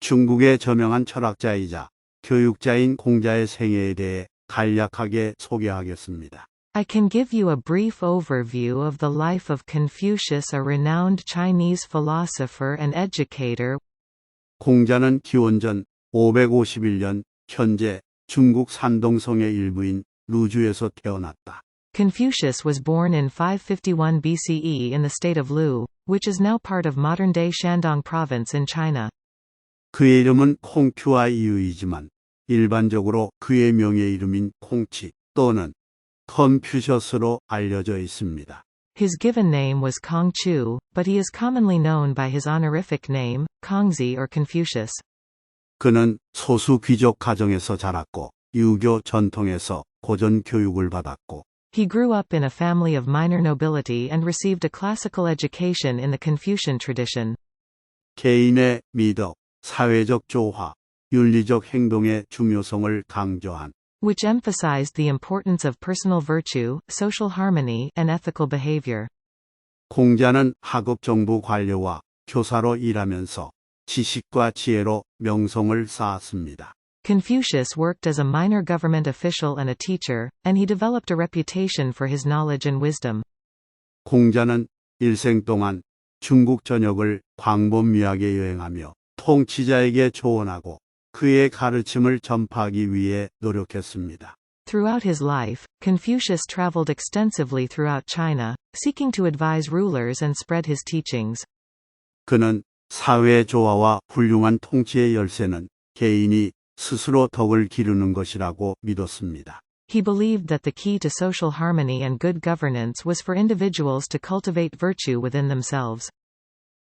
중국의 저명한 철학자이자 교육자인 공자의 생애에 대해 간략하게 소개하겠습니다. I can give you a brief overview of the life of Confucius, a renowned Chinese philosopher and educator. 공자는 기원전 551년 현재 중국 산동성의 일부인 루주에서 태어났다. Confucius was born in 551 BCE in the state of Lu, which is now part of modern-day Shandong province in China. 그의 이름은 콩큐와 이유이지만 일반적으로 그의 명예 이름인 콩치 또는 컨퓨셔스로 알려져 있습니다. His given name was Kong Chu, but he is commonly known by his honorific name, Kongzi or Confucius. 그는 소수 귀족 가정에서 자랐고 유교 전통에서 고전 교육을 받았고 He grew up in a family of minor nobility and received a classical education in the Confucian tradition. 개인의 미덕, 사회적 조화, 윤리적 행동의 중요성을 강조한 Which emphasized the importance of personal virtue, social harmony, and ethical behavior. 공자는 하급 정부 관료와 교사로 일하면서 지식과 지혜로 명성을 쌓았습니다. Confucius worked as a minor government official and a teacher, and he developed a reputation for his knowledge and wisdom. 공자는 일생 동안 중국 전역을 광범위하게 여행하며 통치자에게 조언하고 그의 가르침을 전파하기 위해 노력했습니다. Throughout his life, Confucius traveled extensively throughout China, seeking to advise rulers and spread his teachings. 그는 사회 조화와 훌륭한 통치의 열쇠는 개인이 스스로 덕을 기르는 것이라고 믿었습니다. He believed that the key to social harmony and good governance was for individuals to cultivate virtue within themselves.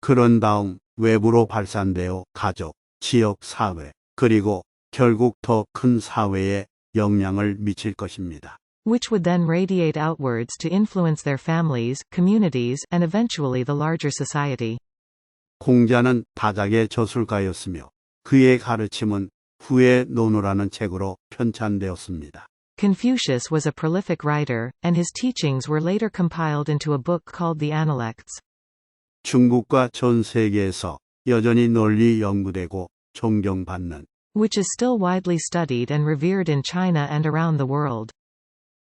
그런 다음 외부로 발산되어 가족, 지역 사회, 그리고 결국 더 큰 사회에 영향을 미칠 것입니다. Which would then radiate outwards to influence their families, communities, and eventually the larger society. 공자는 다작의 저술가였으며 그의 가르침은 후에 논어라는 책으로 편찬되었습니다. Confucius was a prolific writer, and his teachings were later compiled into a book called the Analects. 중국과 전 세계에서 여전히 널리 연구되고 존경받는 Which is still widely studied and revered in China and around the world.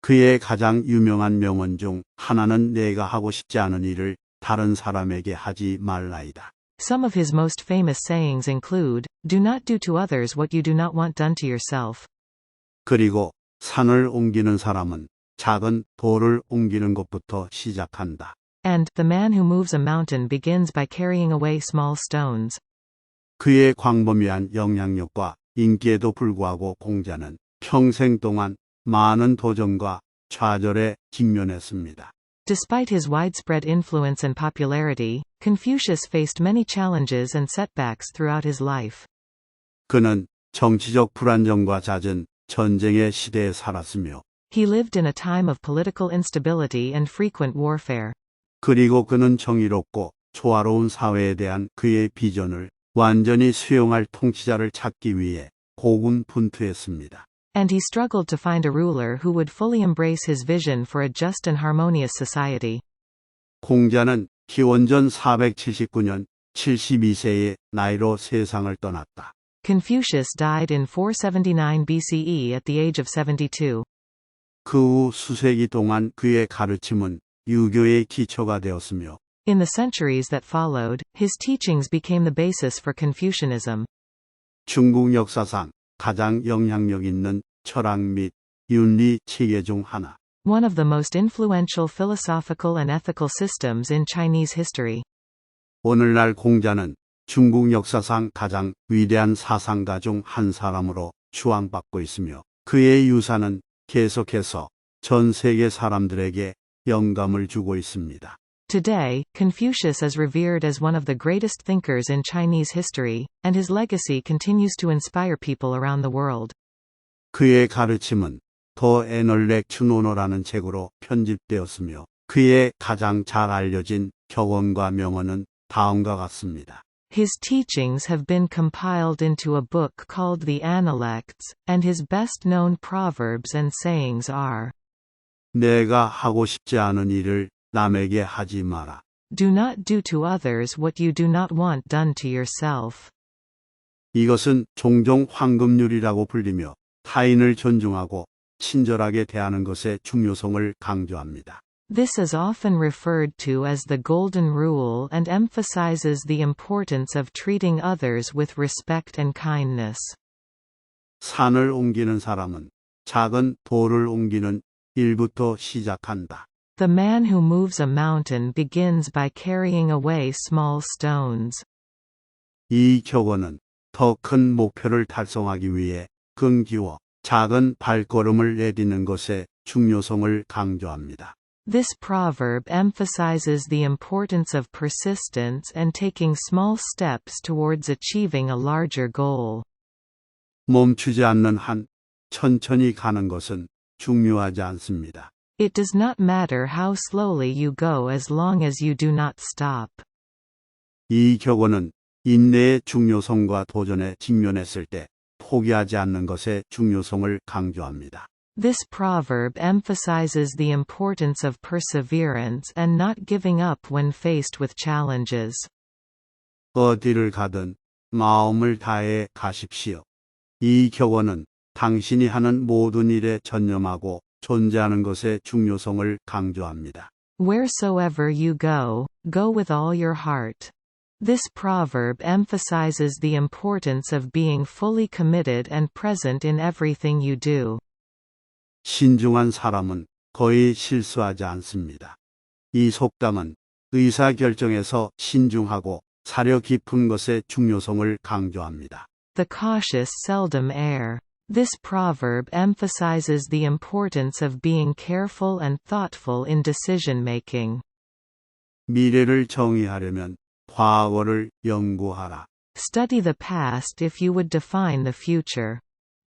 그의 가장 유명한 명언 중 하나는 내가 하고 싶지 않은 일을 다른 사람에게 하지 말라이다. Some of his most famous sayings include, "Do not do to others what you do not want done to yourself." 그리고 산을 옮기는 사람은 작은 돌을 옮기는 것부터 시작한다. And, "The man who moves a mountain begins by carrying away small stones." 그의 광범위한 영향력과 인기에도 불구하고 공자는 평생 동안 많은 도전과 좌절에 직면했습니다. Despite his widespread influence and popularity, Confucius faced many challenges and setbacks throughout his life. 그는 정치적 불안정과 잦은 전쟁의 시대에 살았으며 He lived in a time of political instability and frequent warfare. 그리고 그는 정의롭고 조화로운 사회에 대한 그의 비전을 완전히 수용할 통치자를 찾기 위해 고군분투했습니다. And he struggled to find a ruler who would fully embrace his vision for a just and harmonious society. 공자는 기원전 479년 72세의 나이로 세상을 떠났다. Confucius died in 479 BCE at the age of 72. 그 후 수세기 동안 그의 가르침은 유교의 기초가 되었으며 In the centuries that followed, his teachings became the basis for Confucianism. 중국 역사상 가장 영향력 있는 철학 및 윤리 체계 중 하나. One of the most influential philosophical and ethical systems in Chinese history. 오늘날 공자는 중국 역사상 가장 위대한 사상가 중 한 사람으로 추앙받고 있으며 그의 유산은 계속해서 전 세계 사람들에게 영감을 주고 있습니다. Today, Confucius is revered as one of the greatest thinkers in Chinese history, and his legacy continues to inspire people around the world. 그의 가르침은 더 애널렉 논어라는 책으로 편집되었으며 그의 가장 잘 알려진 격언과 명언은 다음과 같습니다. His teachings have been compiled into a book called the Analects, and his best-known proverbs and sayings are, 내가 하고 싶지 않은 일을 남에게 하지 마라. "Do not do to others what you do not want done to yourself." 이것은 종종 황금률이라고 불리며 타인을 존중하고 친절하게 대하는 것의 중요성을 강조합니다. This is often referred to as the Golden Rule and emphasizes the importance of treating others with respect and kindness. 산을 옮기는 사람은 작은 돌을 옮기는 일부터 시작한다. The man who moves a mountain begins by carrying away small stones. 이 격언은 더 큰 목표를 달성하기 위해 끈기와 작은 발걸음을 내딛는 것의 중요성을 강조합니다. This proverb emphasizes the importance of persistence and taking small steps towards achieving a larger goal. 멈추지 않는 한 천천히 가는 것은 중요하지 않습니다. It does not matter how slowly you go as long as you do not stop. 이 격언은 인내의 중요성과 도전에 직면했을 때 포기하지 않는 것의 중요성을 강조합니다. This proverb emphasizes the importance of perseverance and not giving up when faced with challenges. 어디를 가든 마음을 다해 가십시오. 이 격언은 당신이 하는 모든 일에 전념하고 존재하는 것의 중요성을 강조합니다. Wheresoever you go, go with all your heart. This proverb emphasizes the importance of being fully committed and present in everything you do. 신중한 사람은 거의 실수하지 않습니다. 이 속담은 의사결정에서 신중하고 사려 깊은 것의 중요성을 강조합니다. The cautious seldom err. This proverb emphasizes the importance of being careful and thoughtful in decision-making. 미래를 정의하려면 과거를 연구하라. Study the past if you would define the future.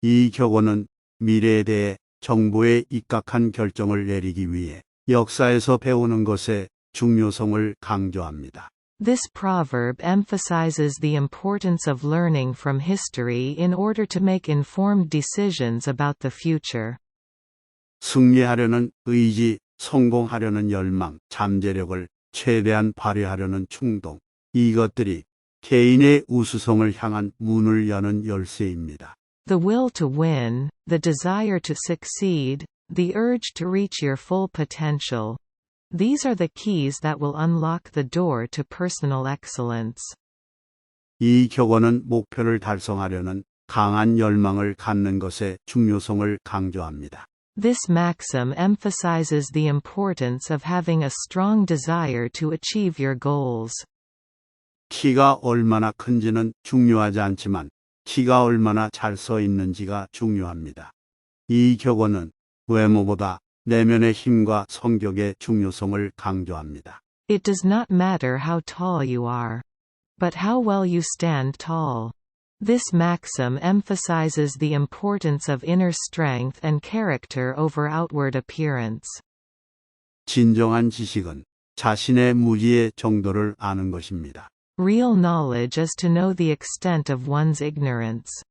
이 격언은 미래에 대해 정보에 입각한 결정을 내리기 위해 역사에서 배우는 것의 중요성을 강조합니다. This proverb emphasizes the importance of learning from history in order to make informed decisions about the future. 승리하려는 의지, 성공하려는 열망, 잠재력을 최대한 발휘하려는 충동. 이것들이 개인의 우수성을 향한 문을 여는 열쇠입니다. The will to win, the desire to succeed, the urge to reach your full potential. These are the keys that will unlock the door to personal excellence. 이 격언은 목표를 달성하려는 강한 열망을 갖는 것의 중요성을 강조합니다. This maxim emphasizes the importance of having a strong desire to achieve your goals. 키가 얼마나 큰지는 중요하지 않지만 키가 얼마나 잘 서 있는지가 중요합니다. 이 격언은 외모보다 내면의 힘과 성격의 중요성을 강조합니다. It does not matter how tall you are, but how well you stand tall. This maxim emphasizes the importance of inner strength and character over outward appearance. 진정한 지식은 자신의 무지의 정도를 아는 것입니다. Real knowledge is to know the extent of one's ignorance.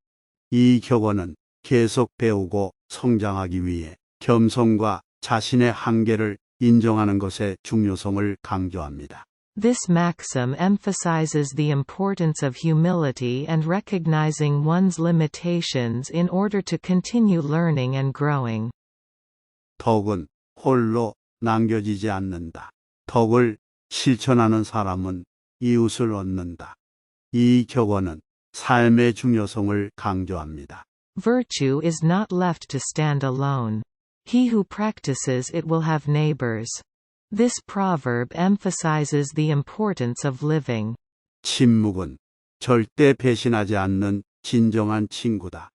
이 격언은 계속 배우고 성장하기 위해 겸손과 자신의 한계를 인정하는 것의 중요성을 강조합니다. This maxim emphasizes the importance of humility and recognizing one's limitations in order to continue learning and growing. 덕은 홀로 남겨지지 않는다. 덕을 실천하는 사람은 이웃을 얻는다. 이 격언은 삶의 중요성을 강조합니다. Virtue is not left to stand alone. He who practices it will have neighbors. This proverb emphasizes the importance of living. 침묵은 절대 배신하지 않는 진정한 친구다.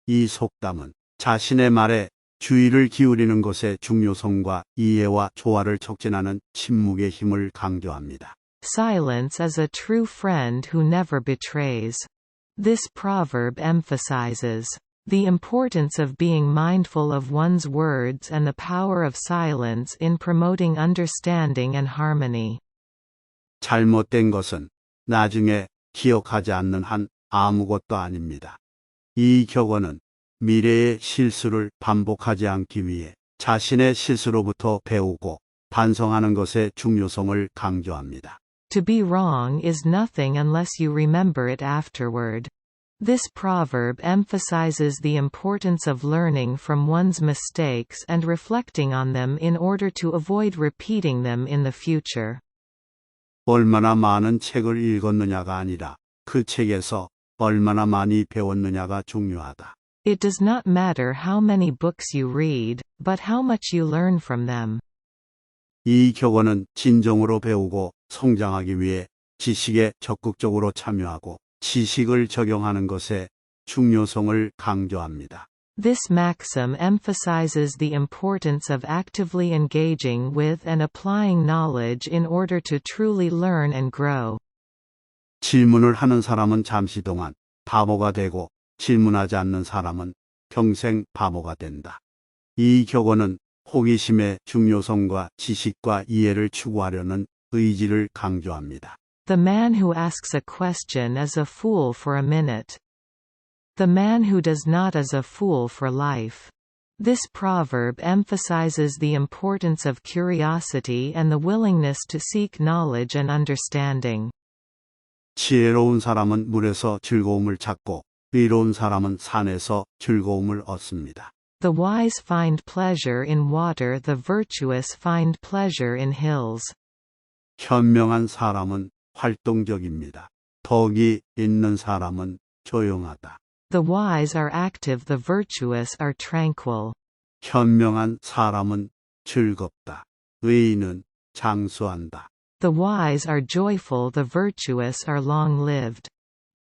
이 속담은 자신의 말에 주의를 기울이는 것의 중요성과 이해와 조화를 촉진하는 침묵의 힘을 강조합니다. Silence is a true friend who never betrays. This proverb emphasizes the importance of being mindful of one's words and the power of silence in promoting understanding and harmony. 잘못된 것은 나중에 기억하지 않는 한 아무것도 아닙니다. 이 격언은 미래의 실수를 반복하지 않기 위해 자신의 실수로부터 배우고 반성하는 것의 중요성을 강조합니다. To be wrong is nothing unless you remember it afterward. This proverb emphasizes the importance of learning from one's mistakes and reflecting on them in order to avoid repeating them in the future. 얼마나 많은 책을 읽었느냐가 아니라 그 책에서 얼마나 많이 배웠느냐가 중요하다. It does not matter how many books you read, but how much you learn from them. 이 격언은 진정으로 배우고 성장하기 위해 지식에 적극적으로 참여하고 지식을 적용하는 것의 중요성을 강조합니다. This maxim emphasizes the importance of actively engaging with and applying knowledge in order to truly learn and grow. 질문을 하는 사람은 잠시 동안 바보가 되고 질문하지 않는 사람은 평생 바보가 된다. 이 격언은 호기심의 중요성과 지식과 이해를 추구하려는 의지를 강조합니다. The man who asks a question is a fool for a minute. The man who does not is a fool for life. This proverb emphasizes the importance of curiosity and the willingness to seek knowledge and understanding. 지혜로운 사람은 물에서 즐거움을 찾고 의로운 사람은 산에서 즐거움을 얻습니다. The wise find pleasure in water, the virtuous find pleasure in hills. 현명한 사람은 활동적입니다. 덕이 있는 사람은 조용하다. The wise are active, the virtuous are tranquil. 현명한 사람은 즐겁다. 의인은 장수한다. The wise are joyful, the virtuous are long-lived.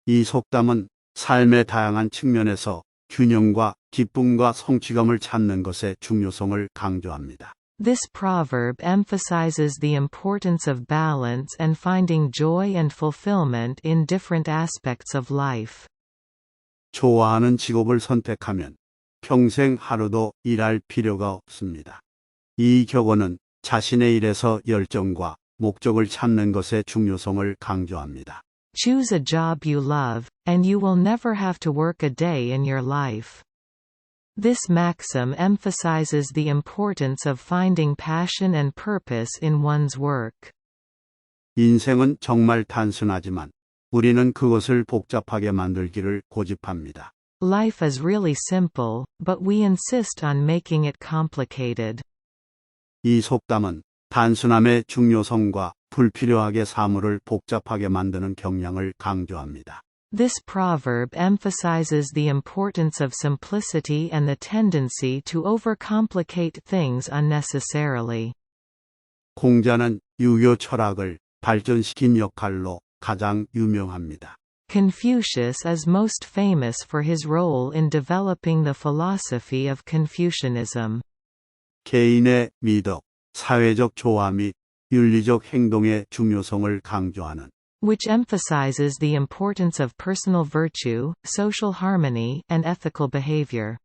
이 속담은 삶의 다양한 측면에서 균형과 기쁨과 성취감을 찾는 것의 중요성을 강조합니다. This proverb emphasizes the importance of balance and finding joy and fulfillment in different aspects of life. 좋아하는 직업을 선택하면 평생 하루도 일할 필요가 없습니다. 이 격언은 자신의 일에서 열정과 목적을 찾는 것의 중요성을 강조합니다. Choose a job you love, and you will never have to work a day in your life. This maxim emphasizes the importance of finding passion and purpose in one's work. 인생은 정말 단순하지만 우리는 그것을 복잡하게 만들기를 고집합니다. Life is really simple, but we insist on making it complicated. 이 속담은 단순함의 중요성과 불필요하게 사물을 복잡하게 만드는 경향을 강조합니다. This proverb emphasizes the importance of simplicity and the tendency to overcomplicate things unnecessarily. 공자는 유교 철학을 발전시킨 역할로 가장 유명합니다. Confucius is most famous for his role in developing the philosophy of Confucianism. 개인의 미덕, 사회적 조화 및 윤리적 행동의 중요성을 강조하는 Which emphasizes the importance of personal virtue, social harmony, and ethical behavior.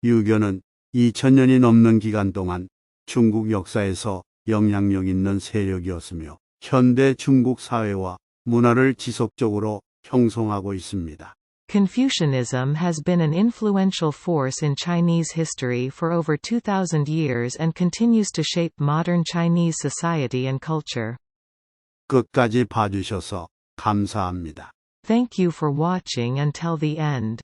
유교는 2000년이 넘는 기간 동안 중국 역사에서 영향력 있는 세력이었으며 현대 중국 사회와 문화를 지속적으로 형성하고 있습니다. Confucianism has been an influential force in Chinese history for over 2,000 years and continues to shape modern Chinese society and culture. 끝까지 봐주셔서 감사합니다. Thank you for watching until the end.